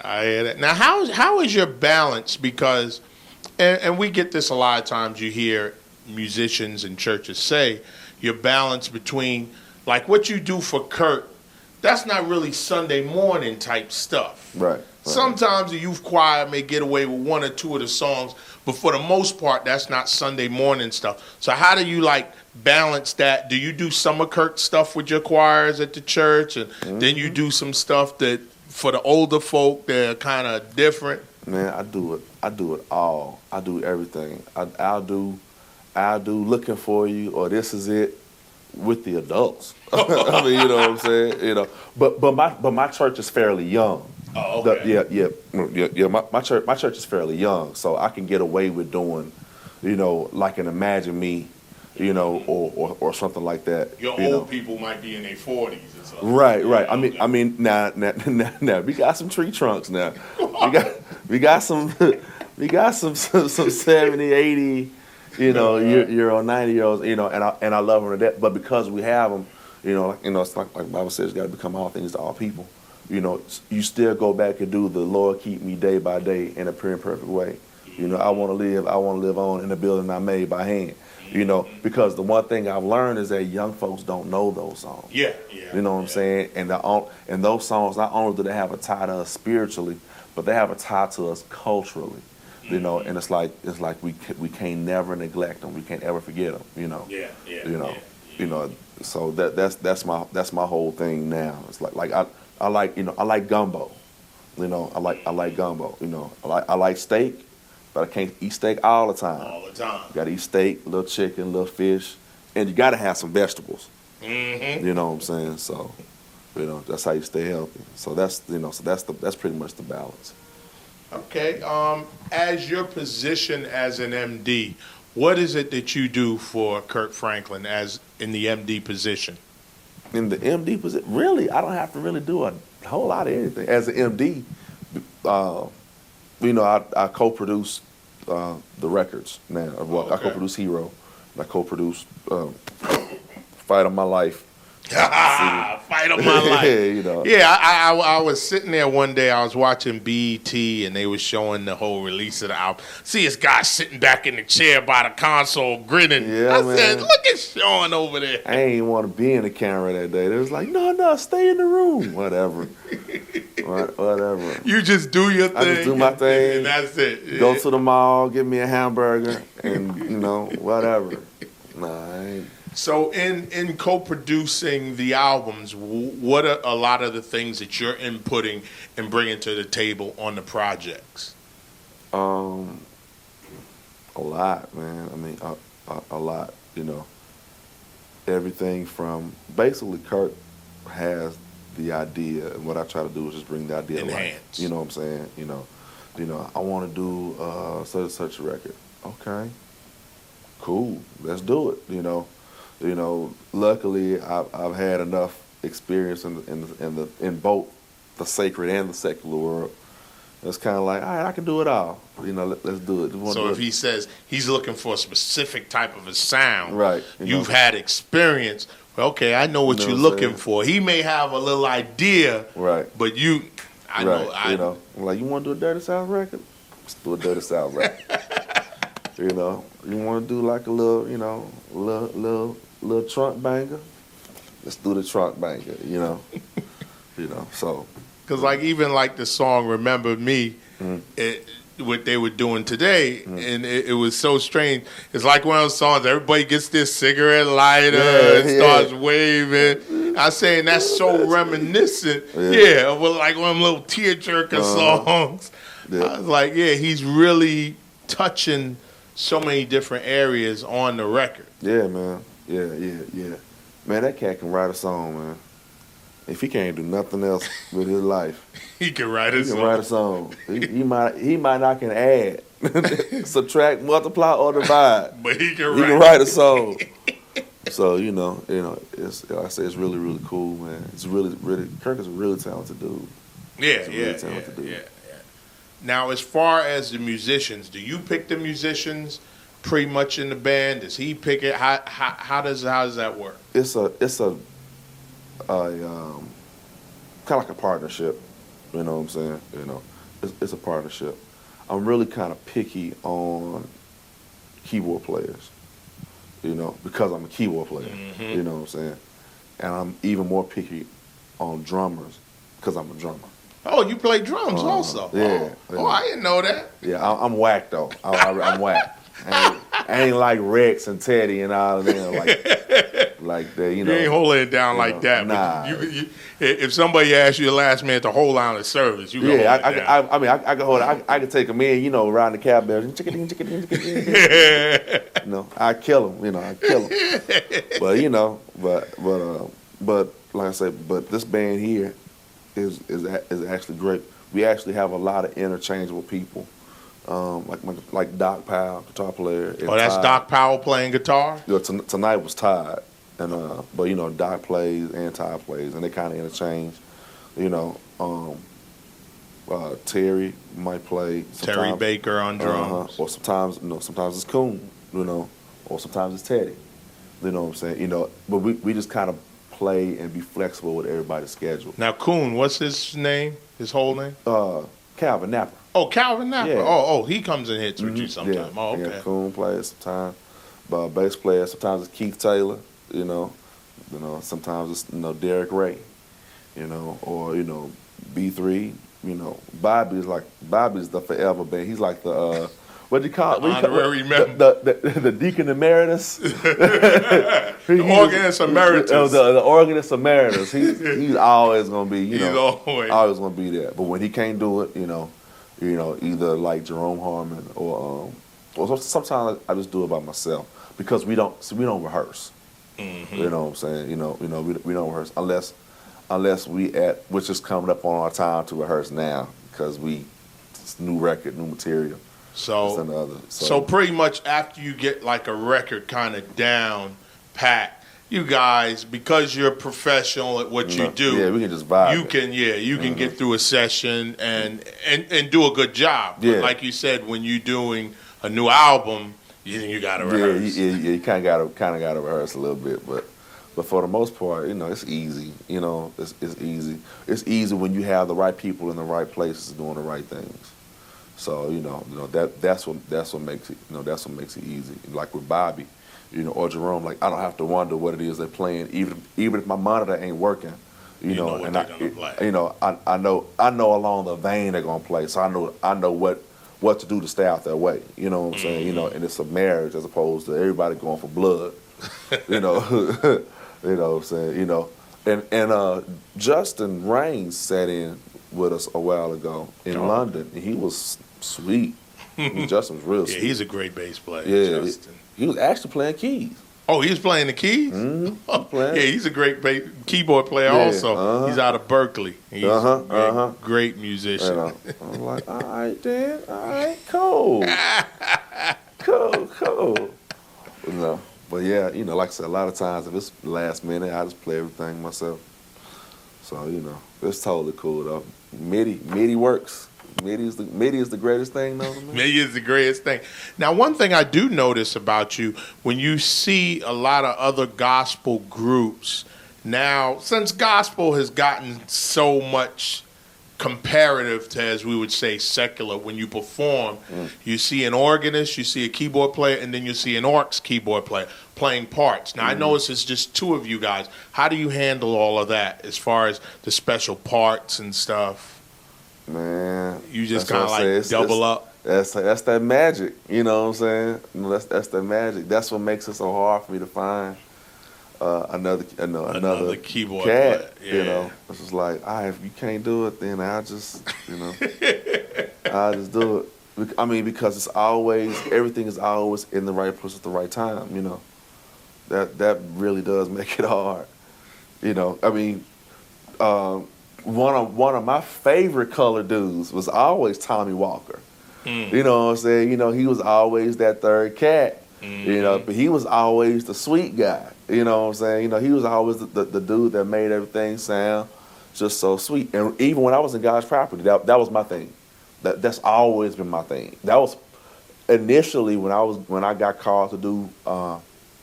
I hear that. Now, how is your balance? Because, and we get this a lot of times. You hear musicians and churches say your balance between like what you do for Kurt. That's not really Sunday morning type stuff. Right. Sometimes the youth choir may get away with one or two of the songs, but for the most part, that's not Sunday morning stuff. So how do you like balance that? Do you do some of Kurt's stuff with your choirs at the church, and then you do some stuff that for the older folk they're kind of different? Man, I do it. I do it all. I do everything. I'll do Looking For You or This Is It with the adults. I mean, you know what I'm saying? You know, but my church is fairly young. Oh, okay. Yeah. My church is fairly young, so I can get away with doing, you know, like an Imagine Me, you know, or something like that. Your old people might be in their 40s or something. Right. I mean, now we got some tree trunks now. We got some 70, 80, you know, year old, 90-year-olds, you know, and I love them to death. But because we have them, you know, it's like the Bible says, got to become all things to all people. You know, you still go back and do the Lord keep me day by day in a pure and perfect way. You know, I want to live on in the building I made by hand. You know, because the one thing I've learned is that young folks don't know those songs. Yeah. You know what I'm saying? And those songs, not only do they have a tie to us spiritually, but they have a tie to us culturally. You know, and it's like we can't never neglect them. We can't ever forget them. You know. You know. So that's my whole thing now. It's like I like gumbo. You know, I like gumbo. You know, I like steak, but I can't eat steak all the time. You gotta eat steak, little chicken, little fish, and you gotta have some vegetables. Mm-hmm. You know what I'm saying? So, you know, that's how you stay healthy. So that's pretty much the balance. Okay. As your position as an MD, what is it that you do for Kirk Franklin as in the MD position? In the MD position, really, I don't have to really do a whole lot of anything. As an MD, you know, I co-produce the records now. Well, I co-produce Hero, and I co-produce Fight of My Life. Fight of My Life. You know. Yeah, I was sitting there one day, I was watching BET, and they were showing the whole release of the album. See this guy sitting back in the chair by the console grinning. Yeah, I man. said, look at Shawn over there. I ain't want to be in the camera that day. They was like, no, stay in the room. Whatever. Whatever. You just do your thing. I just do my thing. And that's it. Go to the mall, get me a hamburger, and, you know, whatever. Nah, I ain't. So in co-producing the albums, what are a lot of the things that you're inputting and bringing to the table on the projects? A lot, man. I mean, a lot, you know. Everything from, basically, Kurt has the idea, and what I try to do is just bring the idea to life. You know what I'm saying? You know, I want to do such and such a record. Okay, cool, let's do it, you know. You know, luckily I've had enough experience in both the sacred and the secular world. It's kind of like, all right, I can do it all. You know, let's do it. So if he says he's looking for a specific type of a sound, right? You've had experience. Okay, I know what you're looking for. He may have a little idea, right? But I know. I'm like, you want to do a Dirty South record? Let's do a Dirty South record. You know, you want to do like a little, you know, little trunk banger? Let's do the trunk banger, you know. You know, so. Because like even like the song "Remember Me," what they were doing today, and it was so strange. It's like one of those songs. Everybody gets their cigarette lighter and starts waving. I saying that's so reminiscent. Yeah, well, like one of them little tearjerker songs. Yeah. I was like, yeah, he's really touching so many different areas on the record. Yeah, man. Yeah. Man, that cat can write a song, man. If he can't do nothing else with his life, he can write a song. He might not can add, subtract, multiply, or divide. But he can write a song. So you know, it's, like I say, it's really, really cool, man. It's really, really. Kirk is a really talented dude. Yeah. Now, as far as the musicians, do you pick the musicians pretty much in the band? Does he pick it? How does that work? It's a kind of like a partnership. You know what I'm saying? It's a partnership. I'm really kind of picky on keyboard players, because I'm a keyboard player. Mm-hmm. You know what I'm saying? And I'm even more picky on drummers because I'm a drummer. Oh, you play drums also? Yeah. Oh, I didn't know that. Yeah, I'm whack though. I'm whack. I ain't like Rex and Teddy and all of them like that. You ain't holding it down like that. Nah. But if somebody asks you the last minute to hold on to service, you can hold it down. I can hold it. I can take them in, around the cab bells. I kill them. I kill them. But like I said, this band here is actually great. We actually have a lot of interchangeable people. Like Doc Powell, guitar player. Oh, that's Todd. Doc Powell playing guitar? Tonight was Todd. But Doc plays and Todd plays, and they kind of interchange. Terry might play. Terry Baker on drums. Or sometimes it's Coon, or sometimes it's Teddy. You know what I'm saying? But we just kind of play and be flexible with everybody's schedule. Now, Coon, what's his name? His whole name? Calvin Napper. Oh, Calvin Napper. Yeah. Oh, he comes and hits with you sometimes. Yeah. Oh, okay. Yeah, Coon plays sometimes. Bass player, sometimes it's Keith Taylor, sometimes it's, Derek Ray, or, B3, Bobby's the forever band. He's like the, what do you call it? Honorary member. The Deacon Emeritus. The Organist Emeritus. The Organist Emeritus. He's always going to be, he's always going to be there. But when he can't do it, either like Jerome Harmon or sometimes I just do it by myself because we don't rehearse. Mm-hmm. You know what I'm saying? We don't rehearse unless which is coming up on our time to rehearse now because it's new record, new material. So pretty much after you get like a record kind of down pat, you guys, because you're professional at what you do, yeah, we can just vibe. You can get through a session and do a good job. Yeah. But like you said, when you're doing a new album, you got to rehearse. Yeah, you kind of got to rehearse a little bit, but for the most part, it's easy. It's easy. It's easy when you have the right people in the right places doing the right things. So that's what makes it that's what makes it easy. Like with Bobby, or Jerome, like I don't have to wonder what it is they're playing, even if my monitor ain't working. You know what they're gonna play. I know along the vein they're gonna play, so I know what to do to stay out their way. You know what I'm saying? And it's a marriage as opposed to everybody going for blood. You know what I'm saying? And Justin Raines sat in with us a while ago in London, and he was sweet. Justin was real sweet. Yeah, he's a great bass player, Justin. He was actually playing keys. Oh, he was playing the keys? Mm-hmm. Yeah, he's a great keyboard player also. He's out of Berkeley. He's a great musician. I'm like, all right, Dan. All right, cool. Cool. But yeah, like I said, a lot of times if it's last minute, I just play everything myself. So, it's totally cool though. MIDI works. MIDI is the greatest thing, though. MIDI is the greatest thing. Now, one thing I do notice about you, when you see a lot of other gospel groups, now, since gospel has gotten so much comparative to, as we would say, secular, when you perform, you see an organist, you see a keyboard player, and then you see an orcs keyboard player playing parts. Now, I notice it's just two of you guys. How do you handle all of that as far as the special parts and stuff? Man, you just kind of like double up. That's that magic. You know what I'm saying? That's that magic. That's what makes it so hard for me to find another keyboard cat. player. Yeah. It's just like, if you can't do it, then I'll just I'll just do it. I mean, because everything is always in the right place at the right time. That really does make it hard. I mean. One of my favorite color dudes was always Tommy Walker. You know what I'm saying? He was always that third cat. But he was always the sweet guy. You know what I'm saying? He was always the dude that made everything sound just so sweet. And even when I was in God's Property, that was my thing. That's always been my thing. That was initially when I got called to do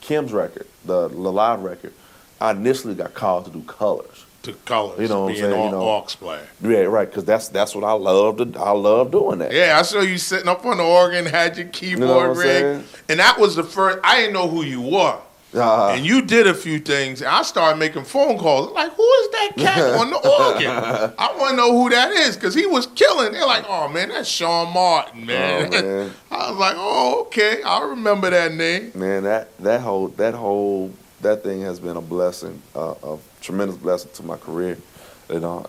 Kim's record, the live record. I initially got called to do colors. to colors. You know what I'm being saying? aux player. Yeah, right. Because that's what I love. I love doing that. Yeah, I saw you sitting up on the organ, had your keyboard rigged, and that was the first. I didn't know who you were. And you did a few things, and I started making phone calls. Like, who is that cat on the organ? I want to know who that is, because he was killing. They're like, oh, man, that's Shawn Martin, man. Oh, man. I was like, oh, okay, I remember that name. Man, that thing has been a blessing, a tremendous blessing to my career. You know,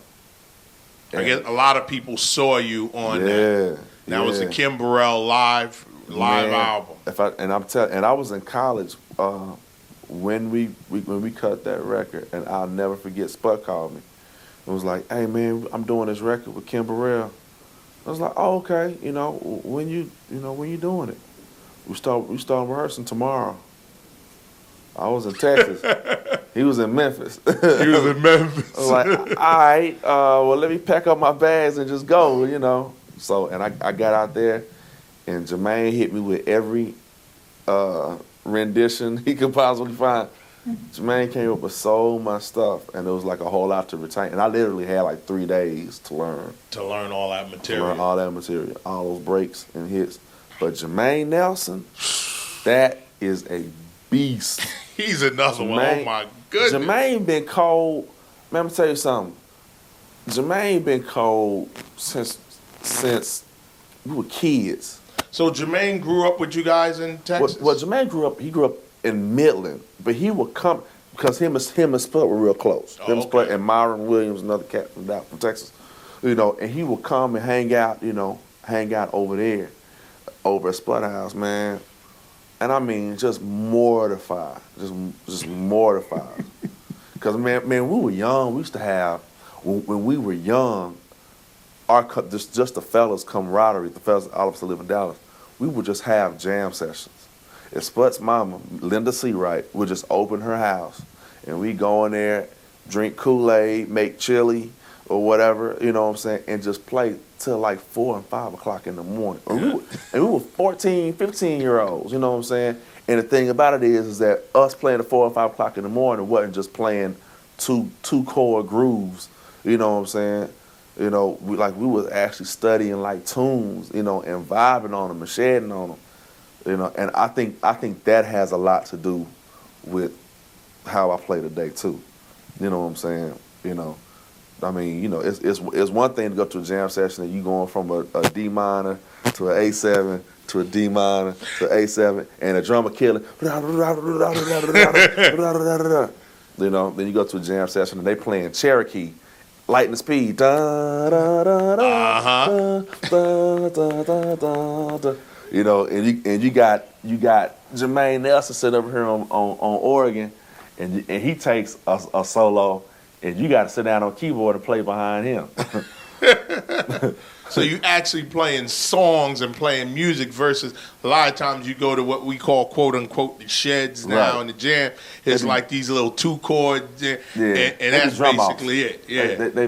I guess a lot of people saw you on that. That was the Kim Burrell live album. And I was in college when we cut that record, and I'll never forget. Spud called me. It was like, "Hey man, I'm doing this record with Kim Burrell." I was like, "Oh, okay. When you doing it?" We start rehearsing tomorrow. I was in Texas. He was in Memphis. He was in Memphis. I was like, all right, well, let me pack up my bags and just go, So, and I got out there, and Jermaine hit me with every rendition he could possibly find. Jermaine came up with so much stuff, and it was like a whole lot to retain. And I literally had like 3 days to learn. To learn all that material. All those breaks and hits. But Jermaine Nelson, that is a beast. He's another one. Oh my goodness. Jermaine been cold. Man, I'm gonna tell you something. Jermaine been cold since we were kids. So Jermaine grew up with you guys in Texas? Well, Jermaine grew up in Midland, but he would come because him and Spud were real close. Spud and Myron Williams, another cat from Texas, and he would come and hang out over there, over at Spud House, man. And I mean, just mortified, just mortified. Because man, we were young. We used to have when we were young, just the fellas camaraderie, the fellas all of us that live in Dallas. We would just have jam sessions. And Spud's mama, Linda Seawright, would just open her house, and we go in there, drink Kool-Aid, make chili or whatever, and just play till like 4 and 5 o'clock in the morning. And we were 14, 15-year-olds, you know what I'm saying? And the thing about it is that us playing at 4 or 5 o'clock in the morning wasn't just playing two chord grooves, you know what I'm saying? We was actually studying like tunes, and vibing on them and shedding on them. And I think that has a lot to do with how I play today too. You know what I'm saying? I mean, it's one thing to go to a jam session and you going from a D minor to an A7 to a D minor to an A7 and a drummer killing. Then you go to a jam session and they playing Cherokee, lightning speed. And you got Jermaine Nelson sitting over here on Oregon, and he takes a solo. And you got to sit down on keyboard and play behind him. So you actually playing songs and playing music versus a lot of times you go to what we call quote unquote the sheds now in the jam. It's like these little 2 chords, and that's basically it. Yeah, they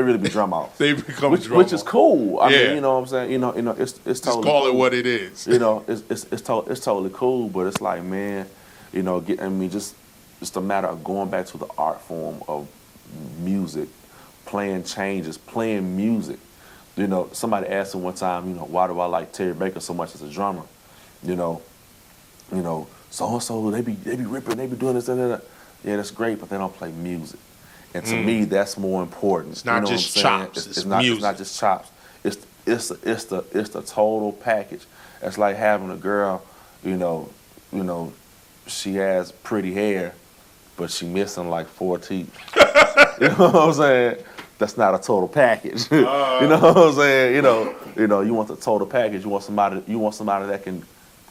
really be drum offs. They become which is cool. I mean, you know what I'm saying. It's totally. Just call cool. it what it is. It's totally cool, but it's like, man, just a matter of going back to the art form of music, playing changes, playing music. Somebody asked him one time, why do I like Terry Baker so much as a drummer? So and so they be ripping, they be doing this and that. Yeah, that's great, but they don't play music. And to me, that's more important. It's not just chops. It's music. It's not just chops. It's the total package. It's like having a girl, she has pretty hair, but she missing like 4 teeth. You know what I'm saying? That's not a total package. You know what I'm saying? You want the total package. You want somebody that can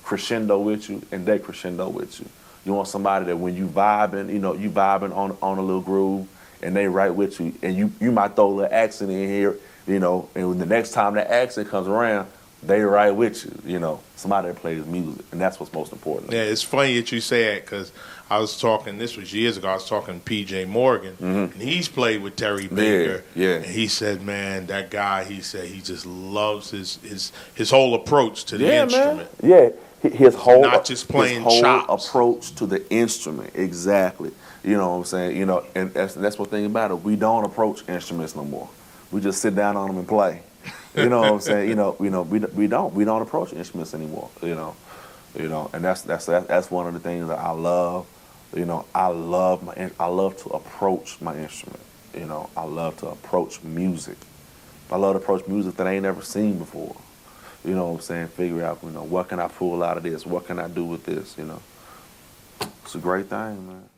crescendo with you and they crescendo with you. You want somebody that when you vibing, you vibing on a little groove and they right with you. And you might throw a little accent in here, and when the next time that accent comes around, they right with you, somebody that plays music, and that's what's most important. Yeah, it's funny that you say that because I was talking, this was years ago, I was talking to P.J. Morgan, and he's played with Terry Baker. Yeah. And he said, man, that guy, he said he just loves his whole approach to the instrument. Man. Yeah, his whole not just playing his whole chops. approach to the instrument, exactly. You know what I'm saying? You know, and that's one thing about it. We don't approach instruments no more. We just sit down on them and play. You know what I'm saying? We don't approach instruments anymore. And that's one of the things that I love. I love to approach my instrument. I love to approach music. I love to approach music that I ain't never seen before. You know what I'm saying? Figure out, what can I pull out of this? What can I do with this? It's a great thing, man.